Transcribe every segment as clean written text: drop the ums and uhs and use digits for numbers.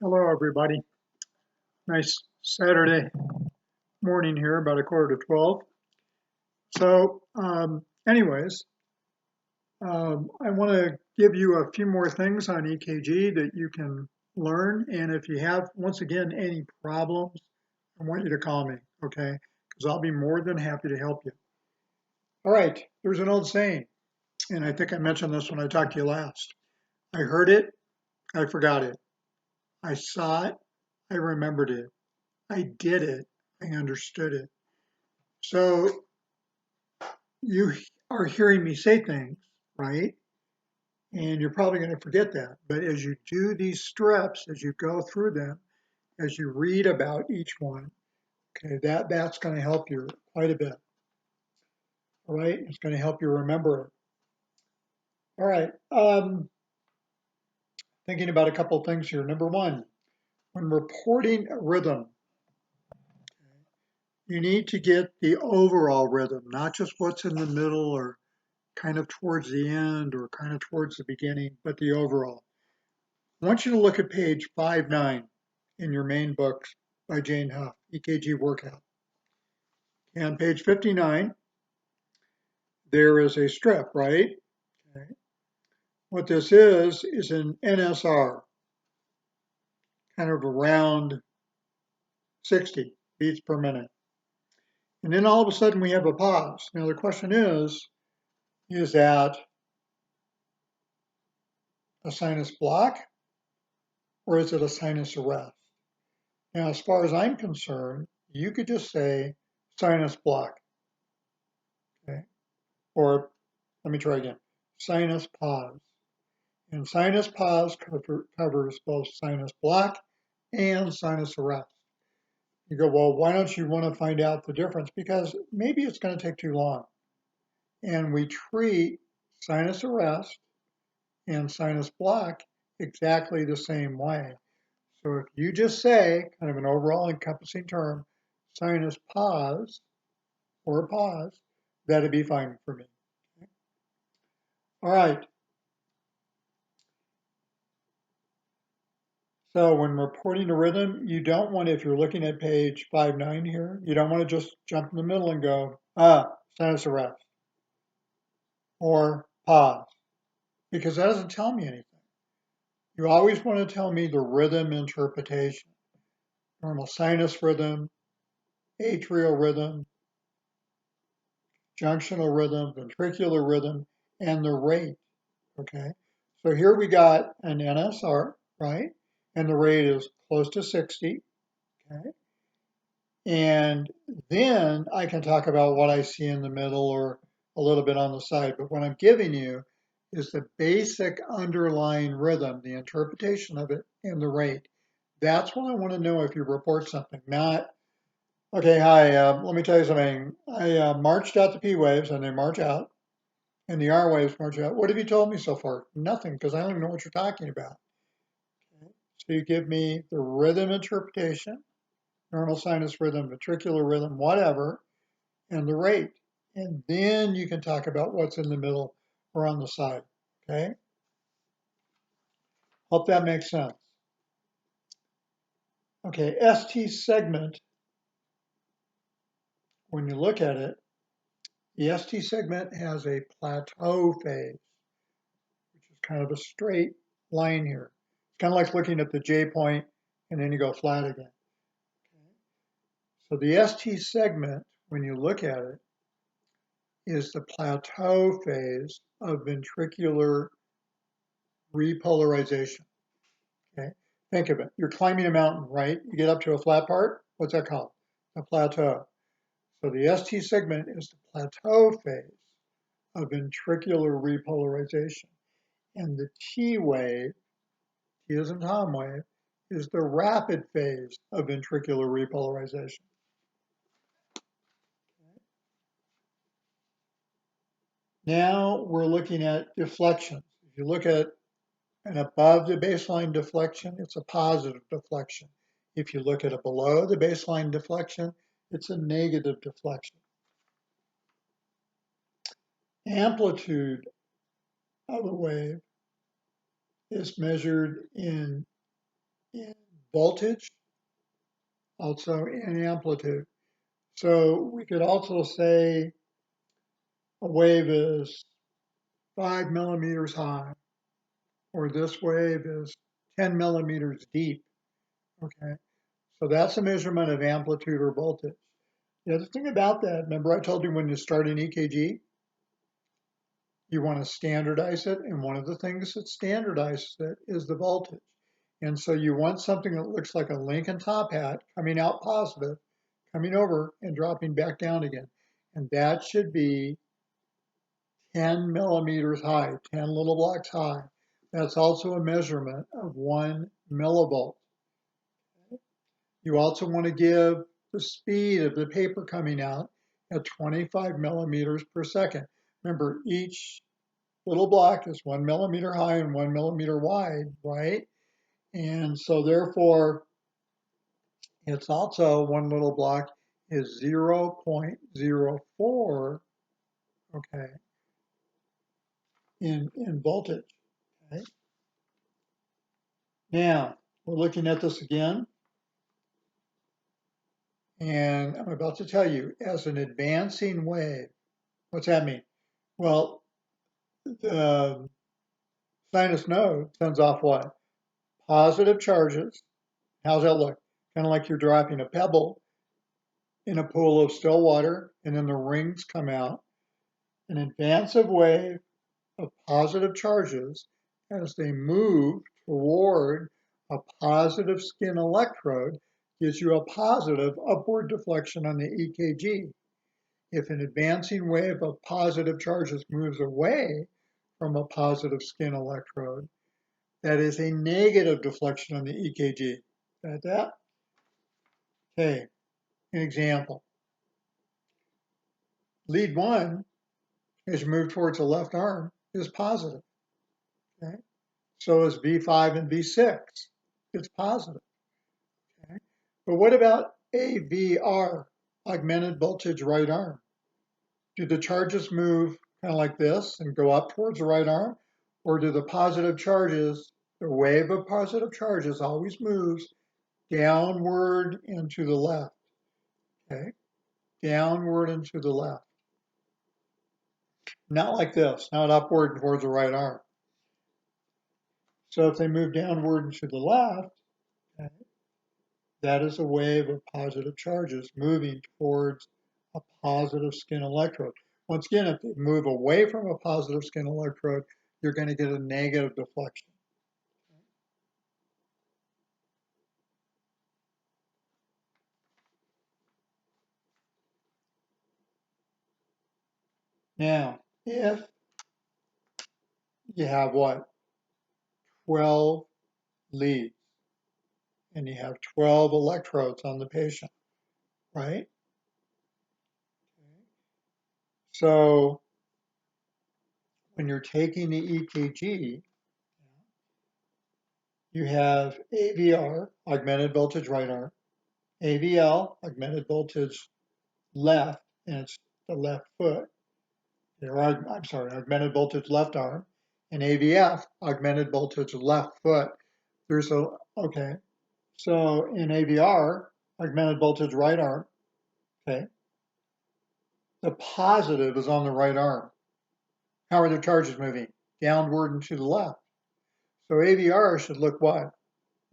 Hello, everybody. Nice Saturday morning here, about 11:45. Anyways, I want to give you a few more things on EKG that you can learn. And if you have, once again, any problems, I want you to call me, okay? Because I'll be more than happy to help you. All right, there's an old saying, and I think I mentioned this when I talked to you last. I heard it, I forgot it. I saw it, I remembered it. I did it, I understood it. So you are hearing me say things, right? And you're probably going to forget that. But as you do these strips, as you go through them, as you read about each one, okay, that's going to help you quite a bit. All right, it's going to help you remember it. All right, thinking about a couple of things here. Number one, when reporting a rhythm, you need to get the overall rhythm, not just what's in the middle or kind of towards the end or kind of towards the beginning, but the overall. I want you to look at page 59 in your main book by Jane Huff, EKG Workout. And on page 59, there is a strip, right? Okay. What this is an NSR, kind of around 60 beats per minute. And then all of a sudden we have a pause. Now the question is that a sinus block or is it a sinus arrest? Now, as far as I'm concerned, you could just say sinus block, okay? Or let me try again, sinus pause. And sinus pause covers both sinus block and sinus arrest. You go, well, why don't you want to find out the difference? Because maybe it's going to take too long. And we treat sinus arrest and sinus block exactly the same way. So if you just say, kind of an overall encompassing term, sinus pause or pause, that'd be fine for me. All right. So when reporting a rhythm, you don't want, if you're looking at page 59 here, you don't want to just jump in the middle and go, sinus arrest or pause, because that doesn't tell me anything. You always want to tell me the rhythm interpretation, normal sinus rhythm, atrial rhythm, junctional rhythm, ventricular rhythm, and the rate, okay? So here we got an NSR, right? And the rate is close to 60, okay? And then I can talk about what I see in the middle or a little bit on the side. But what I'm giving you is the basic underlying rhythm, the interpretation of it, and the rate. That's what I want to know if you report something, not, okay, hi, let me tell you something. I marched out the P waves and they march out, and the R waves march out. What have you told me so far? Nothing, because I don't even know what you're talking about. Okay? So you give me the rhythm interpretation, normal sinus rhythm, ventricular rhythm, whatever, and the rate. And then you can talk about what's in the middle or on the side. Okay? Hope that makes sense. Okay, ST segment, when you look at it, the ST segment has a plateau phase, which is kind of a straight line here. It's kind of like looking at the J point and then you go flat again. Okay? So the ST segment, when you look at it, is the plateau phase of ventricular repolarization. Okay, think of it. You're climbing a mountain, right? You get up to a flat part. What's that called? A plateau. So the ST segment is the plateau phase of ventricular repolarization. And the T wave, T as in Tom wave, is the rapid phase of ventricular repolarization. Now we're looking at deflections. If you look at an above the baseline deflection, it's a positive deflection. If you look at a below the baseline deflection, it's a negative deflection. Amplitude of a wave is measured in voltage, also in amplitude. So we could also say a wave is 5 millimeters high, or this wave is 10 millimeters deep. Okay, so that's a measurement of amplitude or voltage. The other thing about that, remember I told you when you start an EKG, you want to standardize it, and one of the things that standardizes it is the voltage. And so you want something that looks like a Lincoln top hat coming out positive, coming over and dropping back down again. And that should be 10 millimeters high, 10 little blocks high. That's also a measurement of 1 millivolt. You also want to give the speed of the paper coming out at 25 millimeters per second. Remember, each little block is 1 millimeter high and 1 millimeter wide, right? And so therefore, it's also one little block is 0.04, okay, in voltage, okay? Now, we're looking at this again, and I'm about to tell you, as an advancing wave, what's that mean? Well, the sinus node sends off what? Positive charges. How's that look? Kind of like you're dropping a pebble in a pool of still water, and then the rings come out. An advansive wave of positive charges as they move toward a positive skin electrode gives you a positive upward deflection on the EKG. If an advancing wave of positive charges moves away from a positive skin electrode, that is a negative deflection on the EKG. Got that? Okay, an example. Lead 1, as you move towards the left arm, is positive. Okay? So is V5 and V6. It's positive. Okay? But what about AVR, augmented voltage right arm? Do the charges move kind of like this and go up towards the right arm? Or do the positive charges, the wave of positive charges always moves downward and to the left? Okay? Downward and to the left. Not like this, not upward towards the right arm. So if they move downward and to the left, okay, that is a wave of positive charges moving towards a positive skin electrode. Once again, if they move away from a positive skin electrode, you're going to get a negative deflection. Now, if you have what? 12 leads, and you have 12 electrodes on the patient, right? So when you're taking the EKG, you have AVR, augmented voltage right arm, AVL, augmented voltage left, and it's the left foot, or I'm sorry, augmented voltage left arm, and AVF, augmented voltage left foot. There's a, okay, so in AVR, augmented voltage right arm, okay, the positive is on the right arm. How are the charges moving? Downward and to the left. So AVR should look what?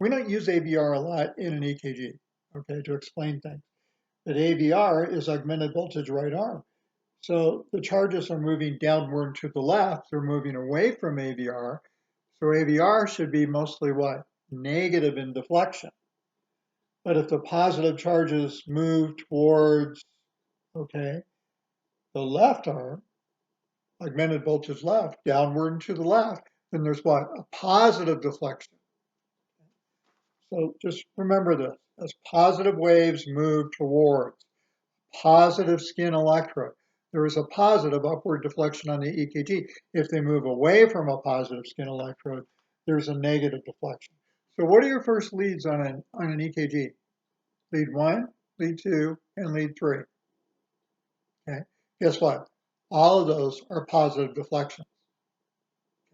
We don't use AVR a lot in an EKG, okay, to explain things. But AVR is augmented voltage right arm. So the charges are moving downward to the left. They're moving away from AVR. So AVR should be mostly what? Negative in deflection. But if the positive charges move towards, okay, the left arm, augmented voltage left, downward and to the left, then there's what? A positive deflection. So just remember this, as positive waves move towards positive skin electrode, there is a positive upward deflection on the EKG. If they move away from a positive skin electrode, there's a negative deflection. So what are your first leads on an EKG? Lead 1, lead 2, and lead 3. Okay. Guess what? All of those are positive deflections.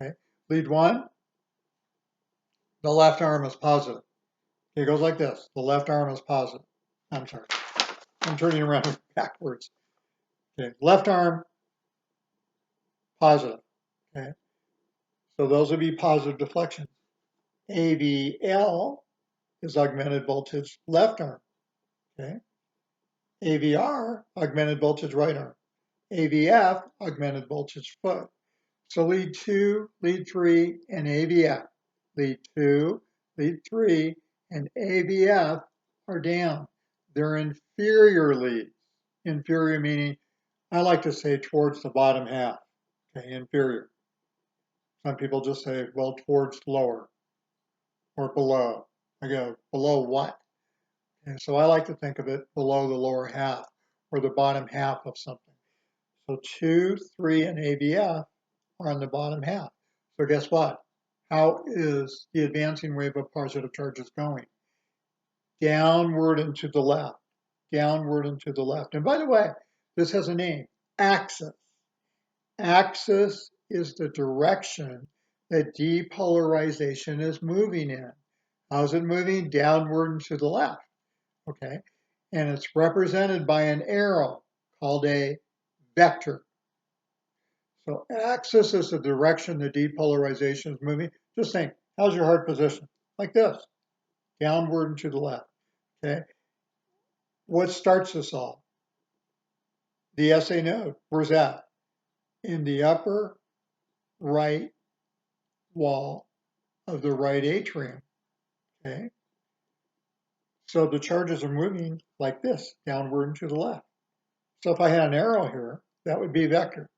Okay. Lead 1, the left arm is positive. It goes like this. The left arm is positive. I'm sorry. I'm turning around backwards. Okay. Left arm, positive. Okay. So those would be positive deflections. AVL is augmented voltage left arm. Okay. AVR, augmented voltage right arm. AVF, augmented voltage foot. So lead 2, lead 3, and AVF. Lead 2, lead 3, and AVF are down. They're inferior leads. Inferior meaning, I like to say towards the bottom half. Okay, inferior. Some people just say, well, towards lower or below. I go, below what? And so I like to think of it below the lower half or the bottom half of something. So 2, 3, and AVF are on the bottom half. So guess what? How is the advancing wave of positive charges going? Downward and to the left. Downward and to the left. And by the way, this has a name, axis. Axis is the direction that depolarization is moving in. How's it moving? Downward and to the left. Okay. And it's represented by an arrow called a vector. So axis is the direction the depolarization is moving. Just think, how's your heart position? Like this, downward and to the left. Okay. What starts this all? The SA node. Where's that? In the upper right wall of the right atrium. Okay. So the charges are moving like this, downward and to the left. So if I had an arrow here, that would be vector.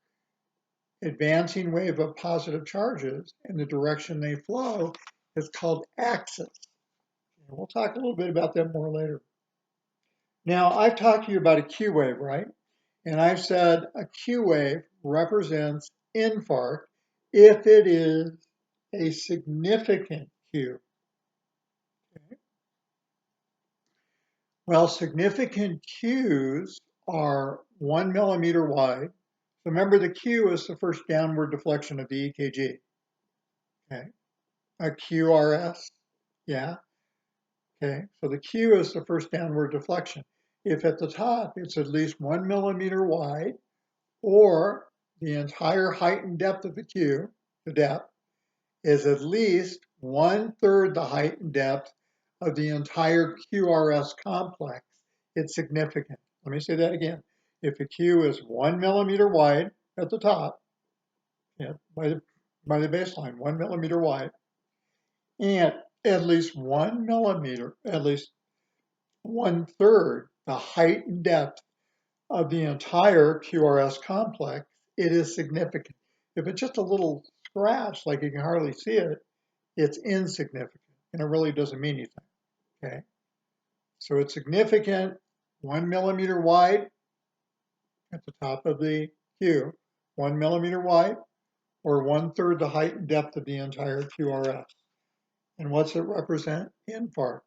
Advancing wave of positive charges in the direction they flow is called axis. And we'll talk a little bit about that more later. Now, I've talked to you about a Q wave, right? And I've said a Q wave represents infarct if it is a significant Q. Okay. Well, significant Qs are 1 millimeter wide. So remember, the Q is the first downward deflection of the EKG. Okay. A QRS, yeah. Okay, so the Q is the first downward deflection. If at the top it's at least 1 millimeter wide, or the entire height and depth of the Q, the depth, is at least 1/3 the height and depth of the entire QRS complex, it's significant. Let me say that again. If a Q is 1 millimeter wide at the top, yeah, by the baseline, 1 millimeter wide, and at least 1 millimeter, at least 1/3 the height and depth of the entire QRS complex, it is significant. If it's just a little scratch, like you can hardly see it, it's insignificant, and it really doesn't mean anything, okay? So it's significant, 1 millimeter wide at the top of the Q, 1 millimeter wide, or 1/3 the height and depth of the entire QRS. And what's it represent? Infarct.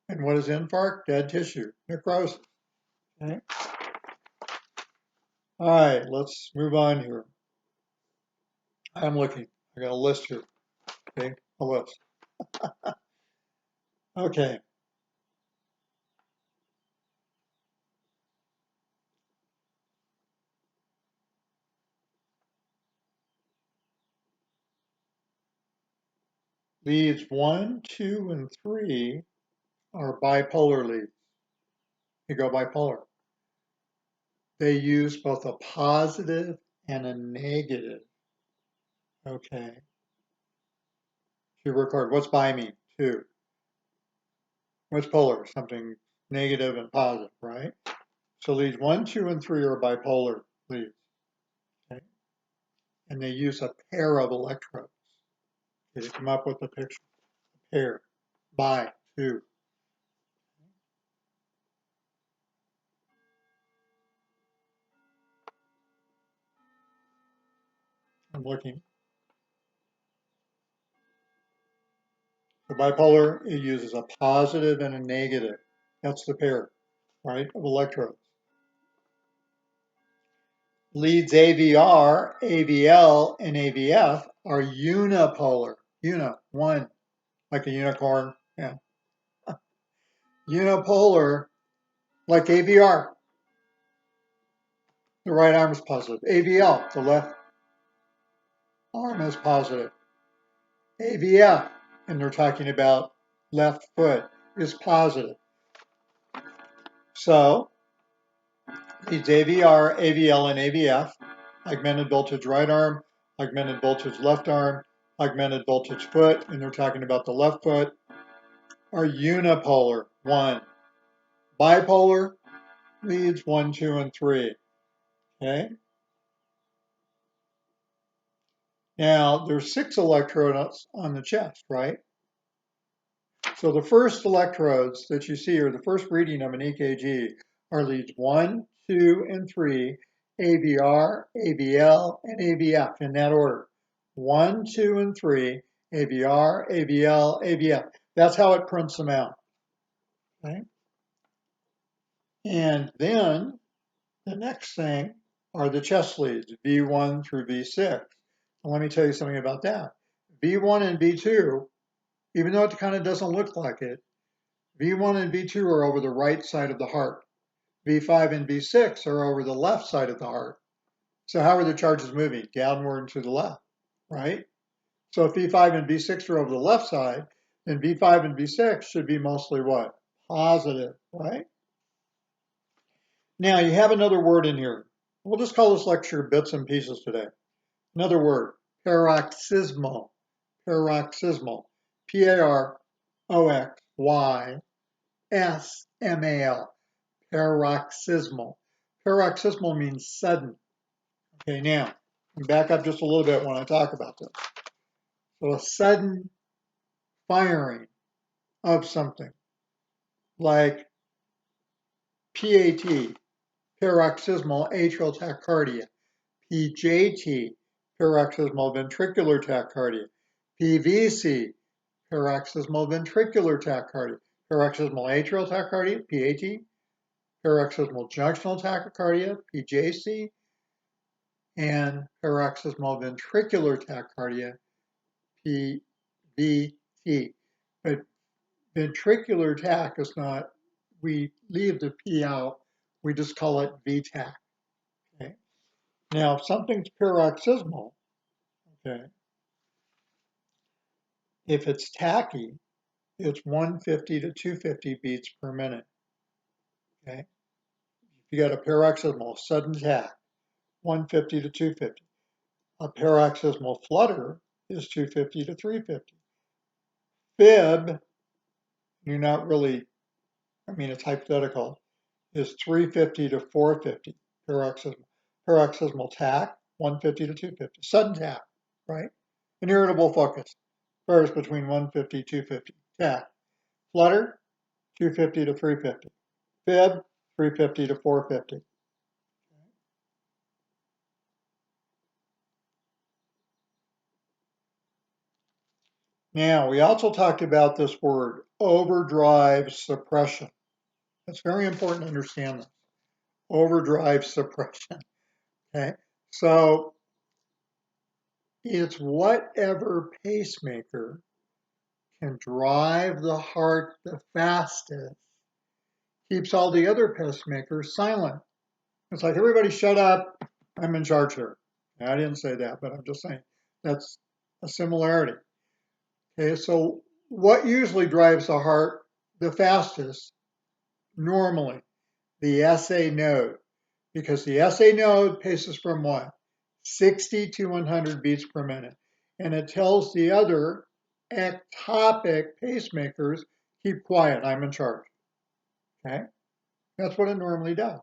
And what is infarct? Dead tissue, necrosis, okay? All right, let's move on here. I'm looking. I got a list here. Okay, a list. Okay. Leads 1, 2, and 3 are bipolar leads. They go bipolar. They use both a positive and a negative. Okay. To record. What's bi mean? 2. What's polar? Something negative and positive, right? So leads 1, 2, and 3 are bipolar leads. Okay. And they use a pair of electrodes. Okay, to come up with a picture. A pair. Bi, 2. I'm looking. The bipolar, it uses a positive and a negative. That's the pair, right, of electrodes. Leads AVR, AVL, and AVF are unipolar. One, like a unicorn. Yeah. Unipolar, like AVR, the right arm is positive. AVL, the left arm is positive. AVF, and they're talking about left foot, is positive. So these AVR, AVL, and AVF, augmented voltage right arm, augmented voltage left arm, augmented voltage foot, and they're talking about the left foot, are unipolar, 1. Bipolar leads 1, 2, and 3. Okay? Now, there's 6 electrodes on the chest, right? So the first electrodes that you see, or the first reading of an EKG, are leads 1, 2, and 3, AVR, AVL, and AVF in that order. 1, 2, and 3, AVR, AVL, AVF. That's how it prints them out. Okay? And then the next thing are the chest leads, V1 through V6. And let me tell you something about that. V1 and V2, even though it kind of doesn't look like it, V1 and V2 are over the right side of the heart. V5 and V6 are over the left side of the heart. So how are the charges moving? Downward and to the left, right? So if V5 and V6 are over the left side, then V5 and V6 should be mostly what? Positive, right? Now you have another word in here. We'll just call this lecture bits and pieces today. Another word, paroxysmal. Paroxysmal. P-A-R-O-X-Y-S-M-A-L. Paroxysmal. Paroxysmal means sudden. Okay, now, back up just a little bit when I talk about this. So a sudden firing of something, like PAT, paroxysmal atrial tachycardia, PJT, paroxysmal ventricular tachycardia, PVC, paroxysmal ventricular tachycardia, paroxysmal atrial tachycardia, PAT, paroxysmal junctional tachycardia, PJC, and paroxysmal ventricular tachycardia, PVT. But ventricular tach is not, we leave the P out, we just call it VTach. Okay. Now, if something's paroxysmal, okay, if it's tachy, it's 150 to 250 beats per minute. Okay. If you got a paroxysmal sudden tach, 150 to 250. A paroxysmal flutter is 250 to 350. Fib, you're not really, I mean, it's hypothetical, is 350 to 450 paroxysmal. Paroxysmal tach, 150 to 250. Sudden tach, right? An irritable focus, varies between 150 250. Tach. Flutter, 250 to 350. Fib, 350 to 450. Now, we also talked about this word, overdrive suppression. It's very important to understand this. Overdrive suppression. Okay, so it's whatever pacemaker can drive the heart the fastest, keeps all the other pacemakers silent. It's like, everybody shut up, I'm in charge here. Now, I didn't say that, but I'm just saying that's a similarity. Okay, so what usually drives the heart the fastest? Normally, the SA node, because the SA node paces from what? 60 to 100 beats per minute. And it tells the other ectopic pacemakers, keep quiet, I'm in charge. Okay? That's what it normally does.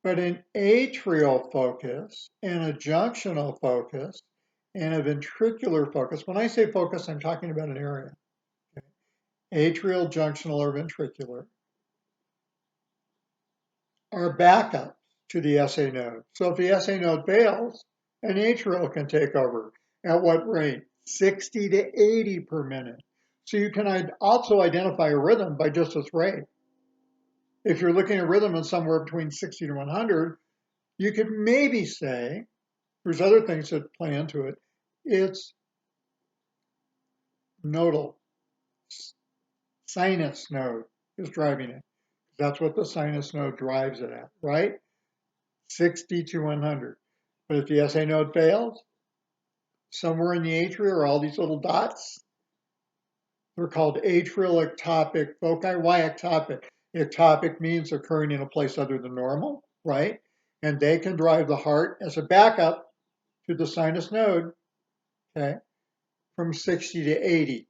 But an atrial focus and a junctional focus and a ventricular focus, when I say focus, I'm talking about an area. Okay? Atrial, junctional, or ventricular are backups to the SA node. So if the SA node fails, an atrial can take over. At what rate? 60 to 80 per minute. So you can also identify a rhythm by just its rate. If you're looking at rhythm in somewhere between 60 to 100, you could maybe say, there's other things that play into it, it's nodal sinus node is driving it. That's what the sinus node drives it at, right? 60 to 100. But if the SA node fails, somewhere in the atria are all these little dots. They're called atrial ectopic foci. Why ectopic? Ectopic means occurring in a place other than normal, right? And they can drive the heart as a backup to the sinus node, okay, from 60 to 80.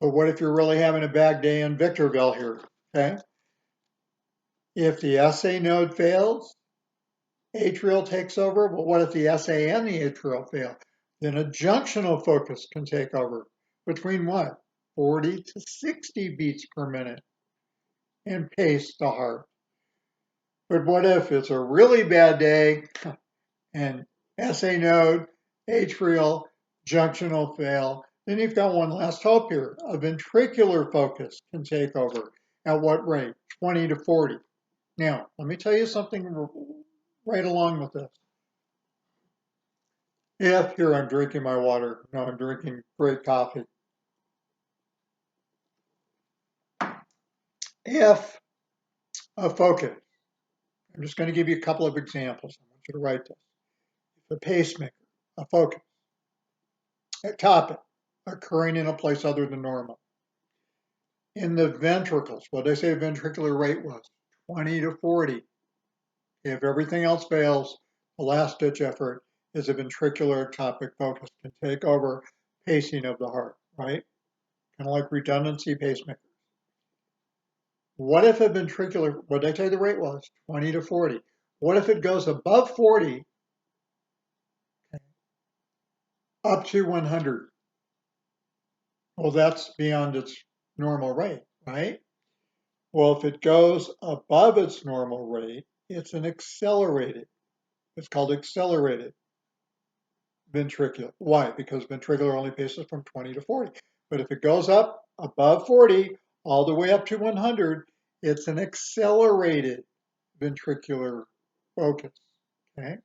But what if you're really having a bad day in Victorville here, okay? If the SA node fails, atrial takes over. But what if the SA and the atrial fail? Then a junctional focus can take over between what? 40 to 60 beats per minute and pace the heart. But what if it's a really bad day and SA node, atrial, junctional fail? Then you've got one last hope here. A ventricular focus can take over. At what rate? 20 to 40. Now, let me tell you something right along with this. If here I'm drinking my water, no, I'm drinking great coffee. If a focus, I'm just going to give you a couple of examples. I want you to write this. If a pacemaker, a focus, ectopic, occurring in a place other than normal. In the ventricles, what did I say ventricular rate was? 20 to 40. If everything else fails, the last ditch effort is a ventricular ectopic focus can take over pacing of the heart, right? Kind of like redundancy pacemakers. What if a ventricular, what did I tell you the rate was? 20 to 40. What if it goes above 40 up to 100? Well, that's beyond its normal rate, right? Well, if it goes above its normal rate, it's an accelerated. It's called accelerated ventricular. Why? Because ventricular only paces from 20 to 40. But if it goes up above 40, all the way up to 100, it's an accelerated ventricular focus. Okay.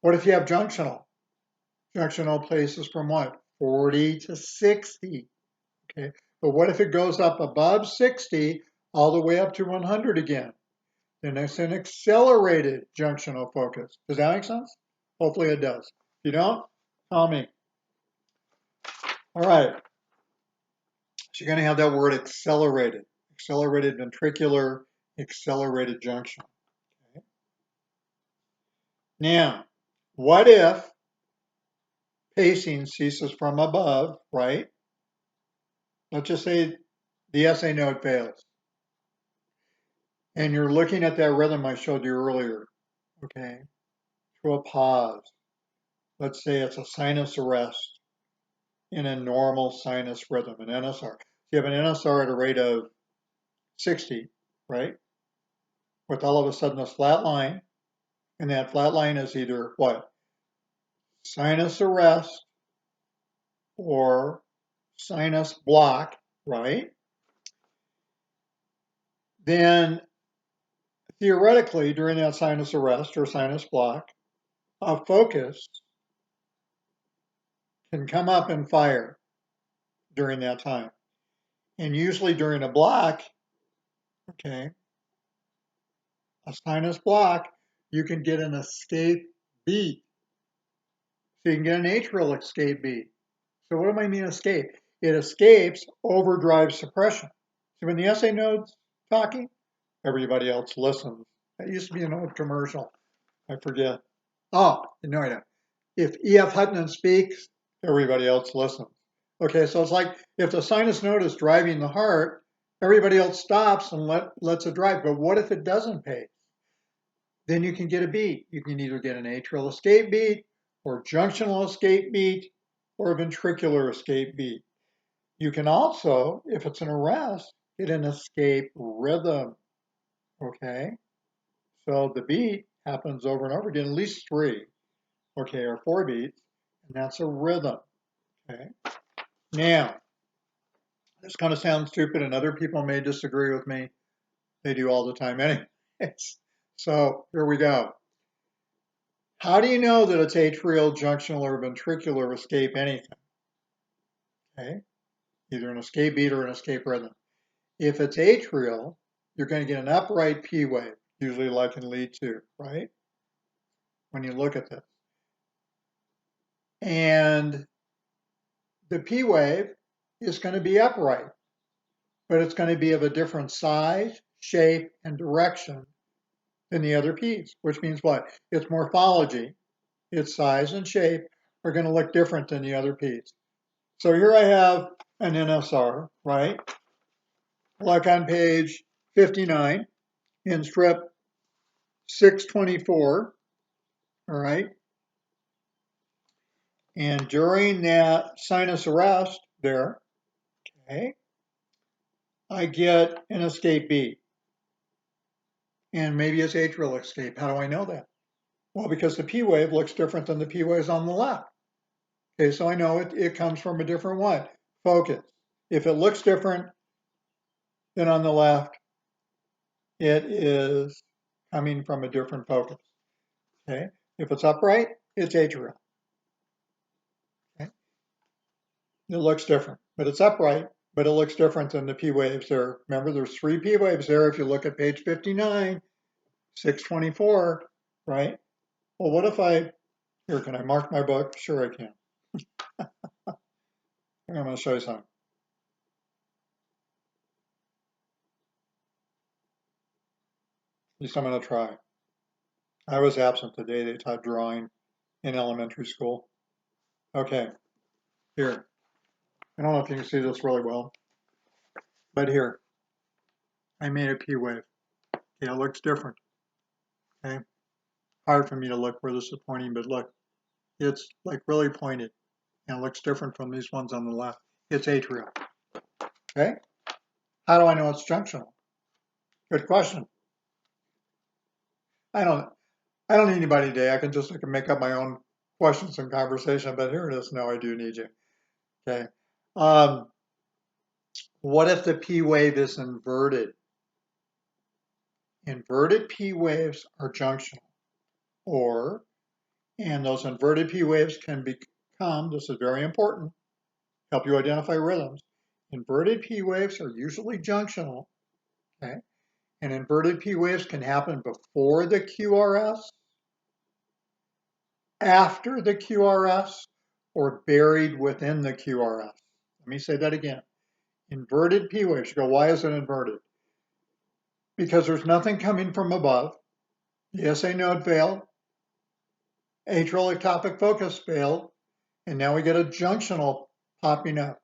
What if you have junctional? Junctional paces from what? 40 to 60. Okay. But what if it goes up above 60, all the way up to 100 again? Then it's an accelerated junctional focus. Does that make sense? Hopefully it does. If you don't, tell me. All right. So you're going to have that word accelerated. Accelerated ventricular, accelerated junctional. Okay. Now, what if pacing ceases from above, right? Let's just say the SA node fails. And you're looking at that rhythm I showed you earlier, okay, to a pause. Let's say it's a sinus arrest in a normal sinus rhythm, an NSR. You have an NSR at a rate of 60, right? With all of a sudden a flat line, and that flat line is either what? Sinus arrest or sinus block, right? Then theoretically, during that sinus arrest or sinus block, a focus can come up and fire during that time. And usually during a block, okay, a sinus block, you can get an escape beat. So you can get an atrial escape beat. So what do I mean escape? It escapes overdrive suppression. So when the SA node's talking, everybody else listens. That used to be an old commercial. I forget. Oh, no, I don't. If E.F. Hutton speaks, everybody else listens. Okay, so it's like if the sinus node is driving the heart, everybody else stops and lets it drive. But what if it doesn't pace? Then you can get a beat. You can either get an atrial escape beat or junctional escape beat or a ventricular escape beat. You can also, if it's an arrest, get an escape rhythm. Okay, so the beat happens over and over again, at least 3, okay, or 4 beats, and that's a rhythm. Okay, now this kind of sounds stupid, and other people may disagree with me. They do all the time anyways. So here we go. How do you know that it's atrial, junctional, or ventricular escape anything? Okay. either an escape beat or an escape rhythm. If it's atrial, you're going to get an upright P wave, usually like in lead 2, right? When you look at this. And the P wave is going to be upright, but it's going to be of a different size, shape, and direction than the other P's, which means what? Its morphology, its size and shape are going to look different than the other P's. So here I have an NSR, right? Like on page 59 in strip 624, all right? And during that sinus arrest there, okay, I get an escape beat. And maybe it's atrial escape. How do I know that? Well, because the P wave looks different than the P waves on the left. Okay, so I know it comes from a different one. Focus. If it looks different than on the left, it is coming from a different focus. Okay, if it's upright, it's atrial. Okay, it looks different, but it's upright, but it looks different than the P waves there. Remember, there's 3 P waves there. If you look at page 59, 624, right? Well, what if here, can I mark my book? Sure I can. I'm going to show you something. At least I'm going to try. I was absent the day they taught drawing in elementary school. Okay, here. I don't know if you can see this really well, but here, I made a P wave. Okay, it looks different. Okay, hard for me to look where this is pointing, but look, it's like really pointed and it looks different from these ones on the left. It's atrial. Okay, how do I know it's junctional? Good question. I don't need anybody today. I can just make up my own questions and conversation, but here it is. No, I do need you. Okay. What if the P wave is inverted? Inverted P waves are junctional, and those inverted P waves can become, this is very important, help you identify rhythms. Inverted P waves are usually junctional, okay? And inverted P waves can happen before the QRS, after the QRS, or buried within the QRS. Let me say that again. Inverted P waves, you go, why is it inverted? Because there's nothing coming from above. The SA node failed, atrial ectopic focus failed, and now we get a junctional popping up,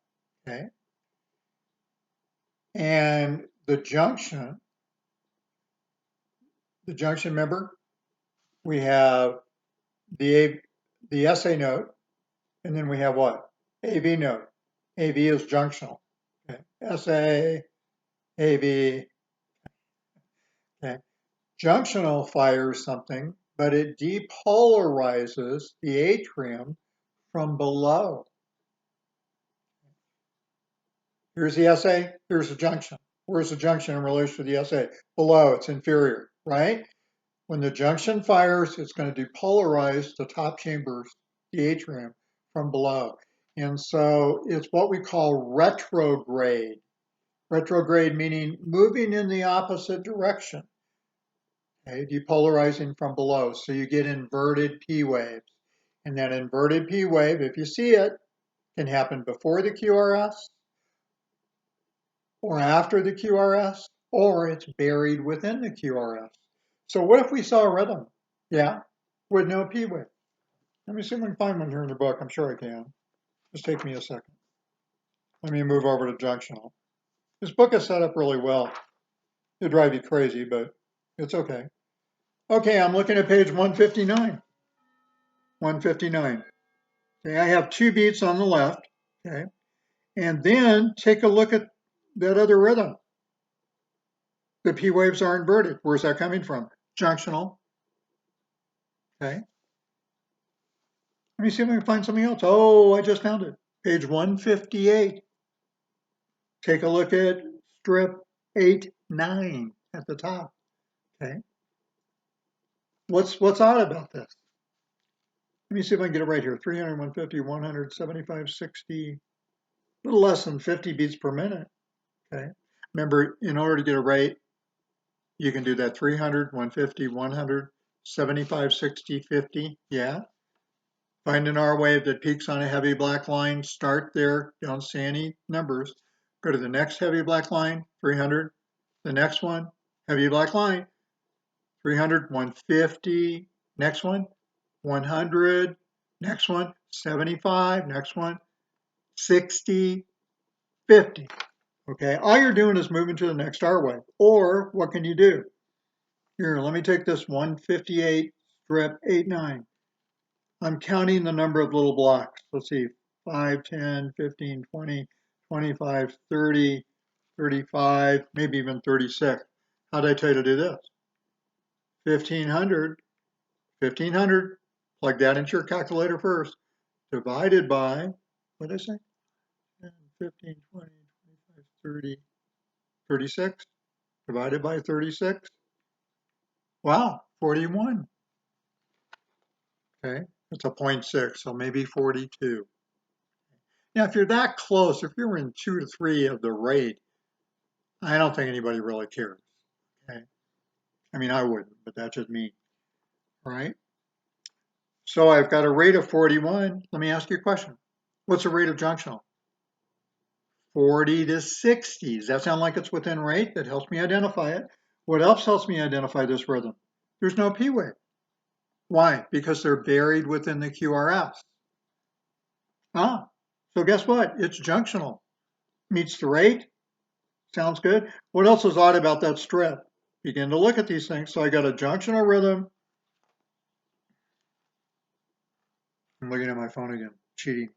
okay? And the junction, remember, we have the SA node, and then we have what? AV node. AV is junctional, okay? SA, AV, okay? Junctional fires something, but it depolarizes the atrium from below. Here's the SA, here's the junction. Where's the junction in relation to the SA? Below, it's inferior, right? When the junction fires, it's going to depolarize the top chambers, the atrium, from below. And so it's what we call retrograde. Retrograde meaning moving in the opposite direction, okay? Depolarizing from below. So you get inverted P waves. And that inverted P wave, if you see it, can happen before the QRS, or after the QRS, or it's buried within the QRS. So what if we saw a rhythm? Yeah, with no P wave. Let me see if I can find one here in the book. I'm sure I can. Just take me a second. Let me move over to junctional. This book is set up really well. It'll drive you crazy, but it's okay. Okay, I'm looking at page 159. 159. Okay, I have 2 beats on the left. Okay, and then take a look at that other rhythm. The P waves are inverted. Where's that coming from? Junctional. Okay. Let me see if I can find something else. Oh, I just found it. Page 158. Take a look at strip 8-9 at the top. Okay. What's odd about this? Let me see if I can get it right here. 300, 150, 100, 75, 60. little less than 50 beats per minute. Okay. Remember, in order to get a rate, you can do that 300, 150, 100, 75, 60, 50. Yeah. Find an R wave that peaks on a heavy black line. Start there. Don't see any numbers. Go to the next heavy black line, 300. The next one, heavy black line, 300, 150. Next one, 100. Next one, 75. Next one, 60, 50. Okay, all you're doing is moving to the next R wave. Or what can you do? Here, let me take this 158 strip 89. I'm counting the number of little blocks. Let's see, 5, 10, 15, 20, 25, 30, 35, maybe even 36. How did I tell you to do this? 1500, 1500, plug that into your calculator first, divided by, what did I say? 10, 15, 20, 25, 30, 36, divided by 36. Wow, 41. Okay, it's a 0.6, so maybe 42. Now, if you're that close, if you're in 2 to 3 of the rate, I don't think anybody really cares. Okay, I mean, I wouldn't, but that's just me, right? So I've got a rate of 41. Let me ask you a question. What's the rate of junctional? 40 to 60. Does that sound like it's within rate? That helps me identify it. What else helps me identify this rhythm? There's no P wave. Why? Because they're buried within the QRS. Ah, so guess what? It's junctional. Meets the rate. Sounds good. What else is odd about that strip? Begin to look at these things. So I got a junctional rhythm. I'm looking at my phone again, cheating.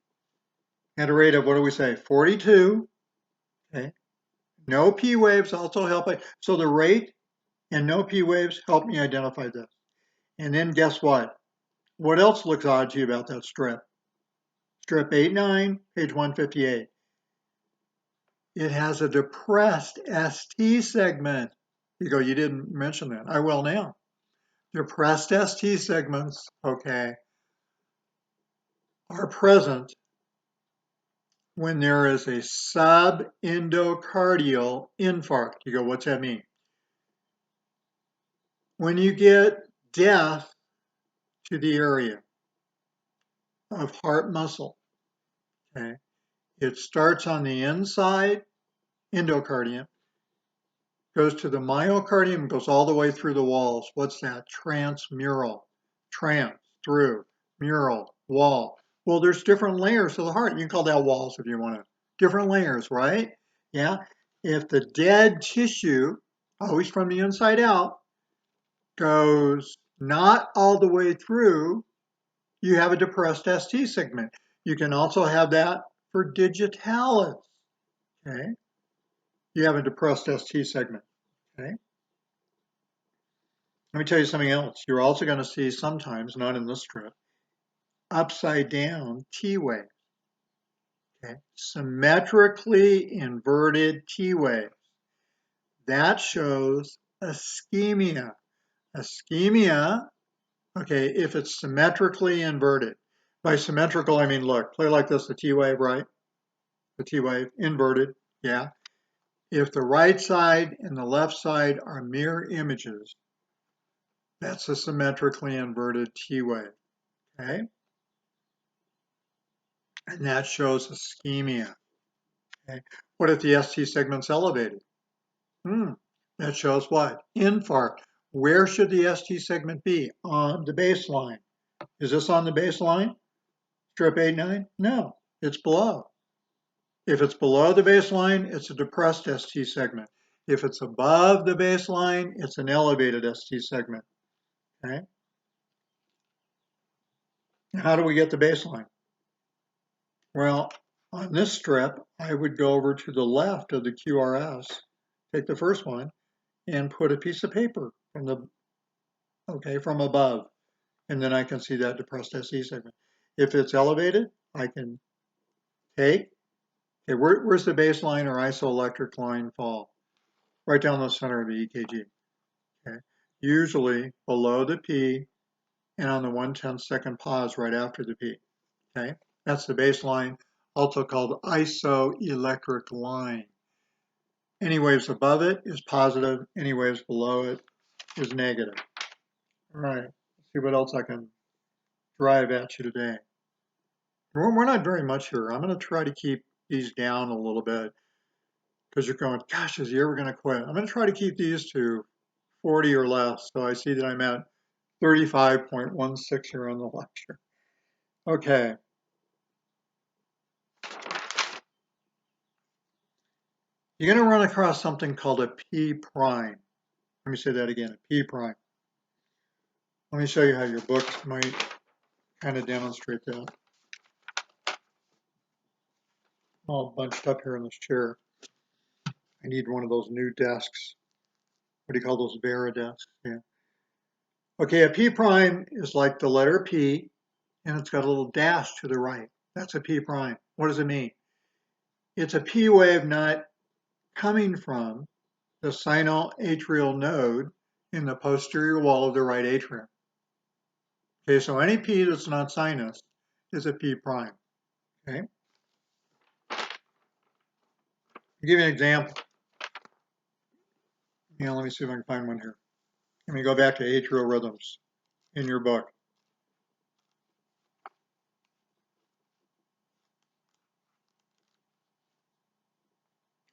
At a rate of, what do we say, 42. Okay. No P waves also help. So the rate and no P waves help me identify this. And then guess what? What else looks odd to you about that strip? Strip 89, page 158. It has a depressed ST segment. You go, you didn't mention that. I will now. Depressed ST segments, okay, are present when there is a subendocardial infarct. You go, what's that mean? When you get death to the area of heart muscle, okay, it starts on the inside endocardium, goes to the myocardium, goes all the way through the walls. What's that? Transmural. Trans, through, mural, wall. Well, there's different layers of the heart. You can call that walls if you want to. Different layers, right? Yeah. If the dead tissue, always from the inside out, goes not all the way through, you have a depressed ST segment. You can also have that for digitalis. Okay. You have a depressed ST segment. Okay. Let me tell you something else. You're also going to see sometimes, not in this strip, upside down T wave. Okay. Symmetrically inverted T wave. That shows ischemia. Ischemia, okay, if it's symmetrically inverted. By symmetrical, I mean, look, play like this, the T wave, right? The T wave, inverted, yeah. If the right side and the left side are mirror images, that's a symmetrically inverted T wave, okay? And that shows ischemia. Okay? What if the ST segment's elevated? That shows what? Infarct. Where should the ST segment be? On the baseline. Is this on the baseline? Strip 89? No, it's below. If it's below the baseline, it's a depressed ST segment. If it's above the baseline, it's an elevated ST segment. Okay? How do we get the baseline? Well, on this strip, I would go over to the left of the QRS, take the first one, and put a piece of paper from above, and then I can see that depressed ST segment. If it's elevated, I can take, okay, where's the baseline or isoelectric line fall? Right down the center of the EKG. Okay, usually below the P and on the 1/10 second pause right after the P. Okay, that's the baseline also called isoelectric line. Any waves above it is positive, any waves below it is negative. All right, let's see what else I can drive at you today. We're not very much here. I'm going to try to keep these down a little bit because you're going, gosh, is he ever going to quit? I'm going to try to keep these to 40 or less. So I see that I'm at 35.16 here on the lecture. Okay. You're going to run across something called a P prime. Let me say that again, a P prime. Let me show you how your books might kind of demonstrate that. All bunched up here in this chair. I need one of those new desks. What do you call those, Vera desks? Yeah. Okay, a P prime is like the letter P, and it's got a little dash to the right. That's a P prime. What does it mean? It's a P wave not coming from the sinoatrial node in the posterior wall of the right atrium. Okay, so any P that's not sinus is a P prime. Okay. I'll give you an example. Let me see if I can find one here. Let me go back to atrial rhythms in your book.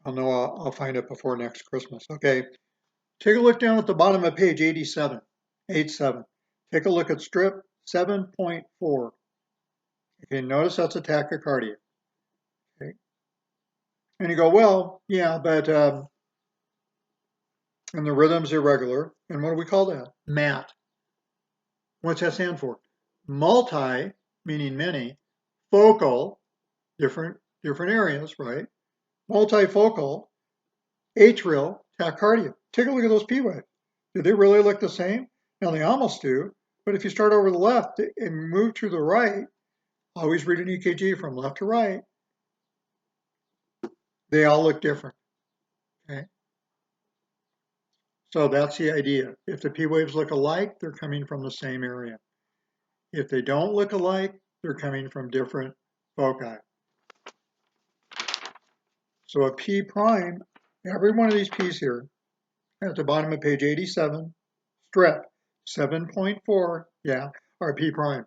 I'll know I'll find it before next Christmas. Okay, take a look down at the bottom of page 87. Take a look at strip 7.4. Okay, notice that's a tachycardia. Okay, and you go, well, yeah, but and the rhythm's irregular. And what do we call that? MAT. What's that stand for? Multi, meaning many, focal, different areas, right? Multifocal, atrial tachycardia. Take a look at those P waves. Do they really look the same? Now they almost do, but if you start over the left and move to the right, always read an EKG from left to right, they all look different. Okay. So that's the idea. If the P waves look alike, they're coming from the same area. If they don't look alike, they're coming from different foci. So a P prime, every one of these P's here, at the bottom of page 87, strep 7.4, yeah, are P prime.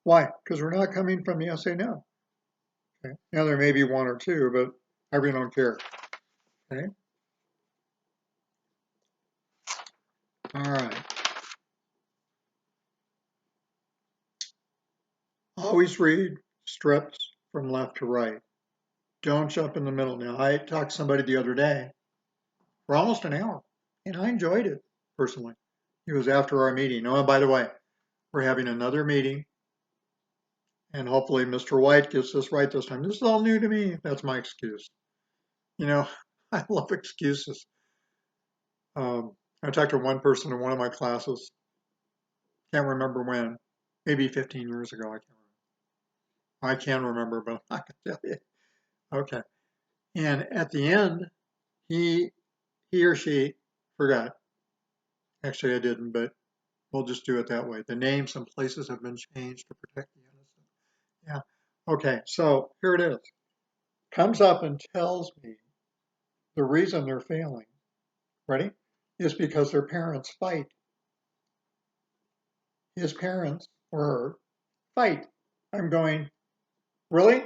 Why? Because we're not coming from the SA node. Okay. Now there may be one or two, but I really don't care. Okay. All right. Always read strips from left to right. Don't jump in the middle. Now, I talked to somebody the other day for almost an hour, and I enjoyed it personally. It was after our meeting. Oh, and by the way, we're having another meeting, and hopefully Mr. White gets this right this time. This is all new to me. That's my excuse. I love excuses. I talked to one person in one of my classes. Can't remember when. Maybe 15 years ago. I can remember, but I can tell you. Okay. And at the end, he or she forgot. Actually, I didn't, but we'll just do it that way. The names and places have been changed to protect the innocent. Yeah. Okay. So here it is. Comes up and tells me the reason they're failing. Ready? Is because their parents fight. His parents or her fight. I'm going, really?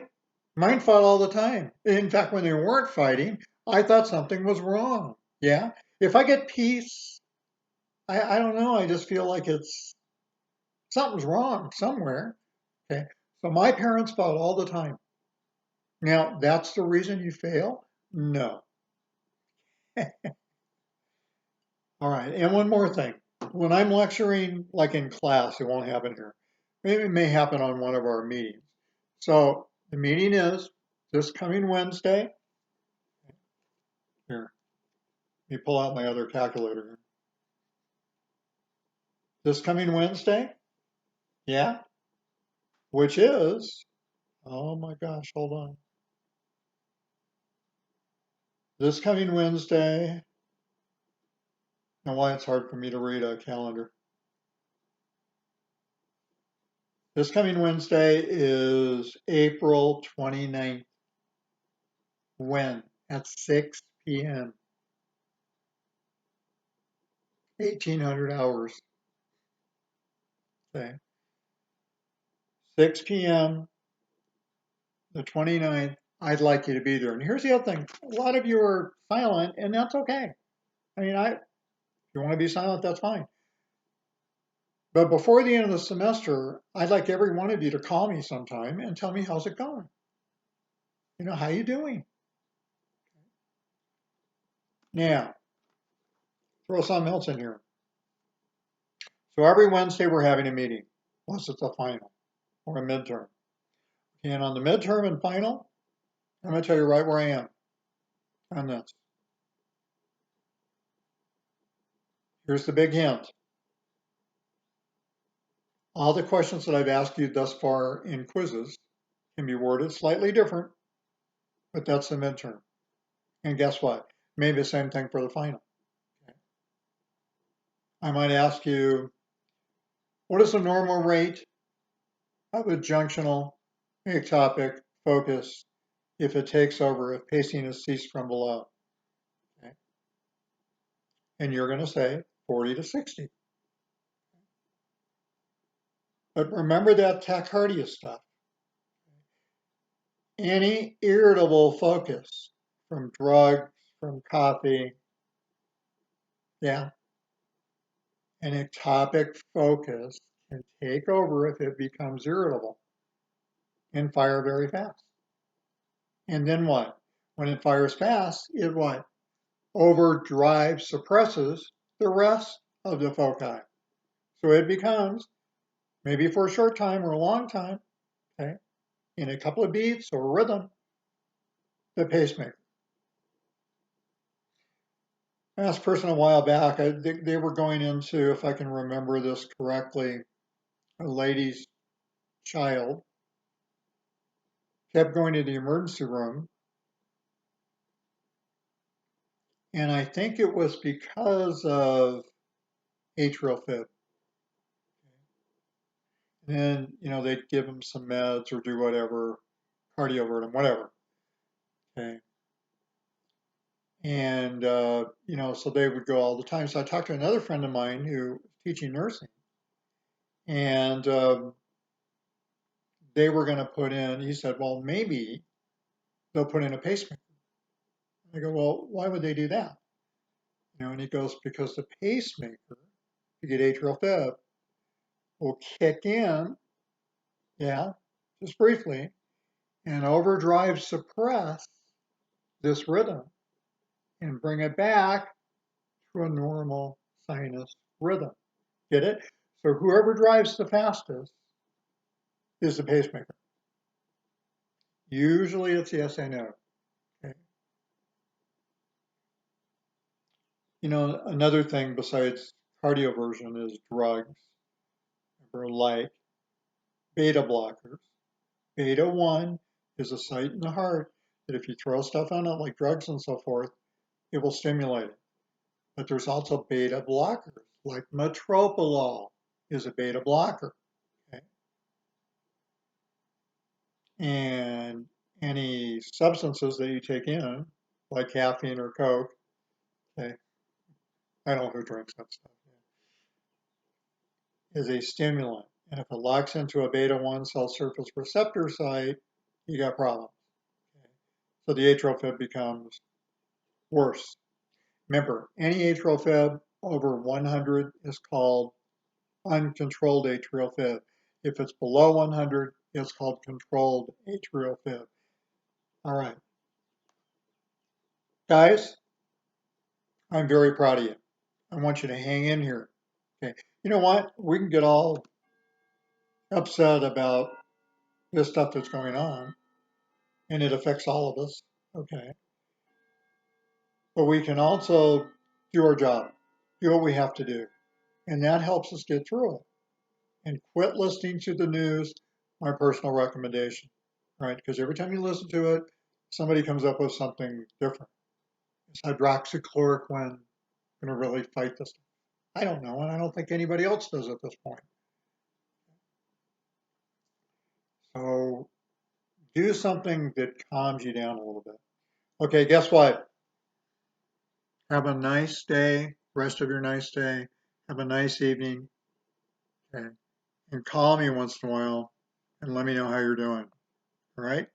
Mine fought all the time. In fact, when they weren't fighting, I thought something was wrong. Yeah. If I get peace, I don't know. I just feel like something's wrong somewhere. Okay. So my parents fought all the time. Now, that's the reason you fail? No. All right. And one more thing. When I'm lecturing, like in class, it won't happen here. Maybe it may happen on one of our meetings. So the meeting is this coming Wednesday. Here, let me pull out my other calculator. This coming Wednesday? Yeah. Which is, oh my gosh, hold on. This coming Wednesday. Now, why it's hard for me to read a calendar. This coming Wednesday is April 29th. When? At 6 p.m. 1800 hours. Okay. 6 p.m. the 29th. I'd like you to be there. And here's the other thing. A lot of you are silent, and that's okay. I mean, if you want to be silent, that's fine. But before the end of the semester, I'd like every one of you to call me sometime and tell me how's it going. You know, how you doing? Now, throw something else in here. So every Wednesday we're having a meeting, unless it's a final or a midterm. And on the midterm and final, I'm going to tell you right where I am on this. Here's the big hint. All the questions that I've asked you thus far in quizzes can be worded slightly different, but that's the midterm. And guess what? Maybe the same thing for the final. I might ask you, what is the normal rate of a junctional ectopic focus if it takes over, if pacing is ceased from below? Okay. And you're going to say 40 to 60. But remember that tachycardia stuff. Any irritable focus from drugs, from coffee, yeah, an ectopic focus can take over if it becomes irritable and fire very fast. And then what? When it fires fast, it what? Overdrive suppresses the rest of the foci. So it becomes, maybe for a short time or a long time, okay, in a couple of beats or rhythm, the pacemaker. I asked a person a while back, they were going into, if I can remember this correctly, a lady's child, kept going to the emergency room. And I think it was because of atrial fib. And then, they'd give them some meds or do whatever, cardiovertin, whatever. Okay. And, so they would go all the time. So I talked to another friend of mine who was teaching nursing. And they were going to put in, he said, well, maybe they'll put in a pacemaker. I go, well, why would they do that? And he goes, because the pacemaker, to get atrial fib, will kick in, yeah, just briefly, and overdrive suppress this rhythm and bring it back to a normal sinus rhythm. Get it? So whoever drives the fastest is the pacemaker. Usually it's the SNO. Okay. Another thing besides cardioversion is drugs, like beta blockers. Beta 1 is a site in the heart that if you throw stuff on it, like drugs and so forth, it will stimulate it. But there's also beta blockers, like metoprolol is a beta blocker. Okay? And any substances that you take in, like caffeine or Coke, okay, I don't know who drinks that stuff, is a stimulant. And if it locks into a beta 1 cell surface receptor site, you got problems. Okay? So the atrial fib becomes worse. Remember, any atrial fib over 100 is called uncontrolled atrial fib. If it's below 100, it's called controlled atrial fib. All right. Guys, I'm very proud of you. I want you to hang in here. Okay. You know what? We can get all upset about this stuff that's going on, and it affects all of us. Okay. But we can also do our job, do what we have to do. And that helps us get through it. And quit listening to the news, my personal recommendation, right? Because every time you listen to it, somebody comes up with something different. Is hydroxychloroquine going to really fight this? I don't know, and I don't think anybody else does at this point. So do something that calms you down a little bit. Okay, guess what? Have a nice day, rest of your nice day. Have a nice evening. Okay. And call me once in a while and let me know how you're doing. All right?